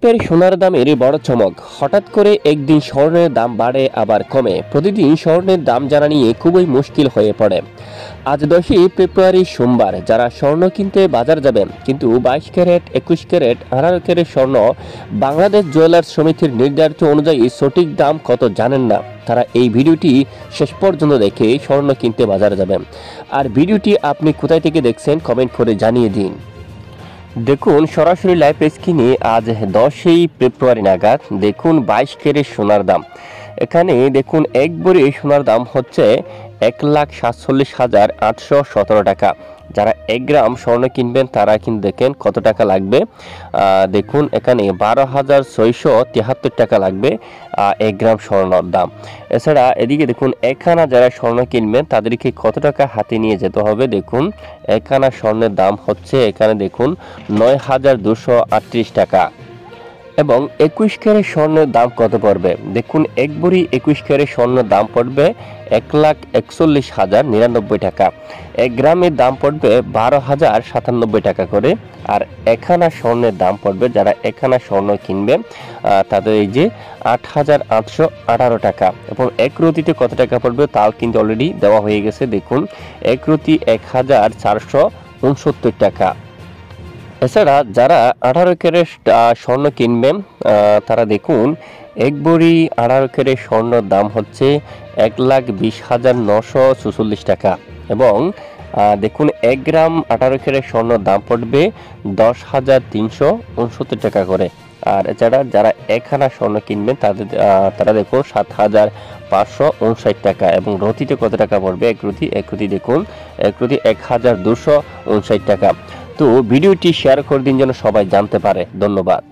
পের সোনার দামের বড় চমক। হঠাৎ করে একদিন স্বর্ণের দাম বাড়ে আবার কমে। প্রতিদিন স্বর্ণের দাম জানা নিয়ে খুবই মুশকিল হয়ে পড়ে। আজ 10ই ফেব্রুয়ারি সোমবার। যারা স্বর্ণ কিনতে বাজার যাবেন কিন্তু 22 ক্যারেট, 21 ক্যারেট, 18 ক্যারেট স্বর্ণ বাংলাদেশ জুয়েলার্স সমিতির নির্ধারিত অনুযায়ী সঠিক দাম কত জানেন না, তারা এই ভিডিওটি শেষ পর্যন্ত দেখে স্বর্ণ কিনতে বাজার যাবেন। আর ভিডিওটি আপনি কোথায় থেকে দেখছেন কমেন্ট করে জানিয়ে দিন। দেখুন সরাসরি লাইভ স্ক্রিনে আজ 10ই ফেব্রুয়ারি নাগাদ দেখুন 22 ক্যারেট সোনার দাম। এখানে দেখুন এক ভরি সোনার দাম হচ্ছে 1,47,817 টাকা। যারা 1 গ্রাম স্বর্ণ কিনবেন তারা কিন্তু দেখেন কত টাকা লাগবে। দেখুন এখানে 12,673 টাকা লাগবে 1 গ্রাম স্বর্ণর দাম। এছাড়া এদিকে দেখুন একখানা যারা স্বর্ণ কিনবেন তাদেরকে কত টাকা হাতে নিয়ে যেতে হবে। দেখুন একখানা স্বর্ণের দাম হচ্ছে এখানে দেখুন 9,238 টাকা। এবং 21 ক্যারেট স্বর্ণের দাম কত পড়বে দেখুন এক ভরি 21 ক্যারেট স্বর্ণের দাম পড়বে 1,41,099 টাকা। 1 গ্রামের দাম পড়বে 12,097 টাকা করে। আর একখানা স্বর্ণের দাম পড়বে, যারা একখানা স্বর্ণ কিনবে তাদের এই যে 8,818 টাকা। এবং এক রতিতে কত টাকা পড়বে তাও কিন্তু অলরেডি দেওয়া হয়ে গেছে। দেখুন এক রতি 1,469 টাকা। এছাড়া যারা 18 ক্যারেট স্বর্ণ কিনবেন তারা দেখুন এক ভরি 18 ক্যারেট স্বর্ণের দাম হচ্ছে 1,20,944 টাকা। এবং দেখুন 1 গ্রাম 18 ক্যারেট স্বর্ণের দাম পড়বে 10,369 টাকা করে। আর এছাড়া যারা একখানা স্বর্ণ কিনবেন তারা দেখুন 7,559 টাকা। এবং রতিতে কত টাকা পড়বে এক রতি দেখুন এক রতি 1,259 টাকা। তো ভিডিওটি শেয়ার করে দিন যেন সবাই জানতে পারে। ধন্যবাদ।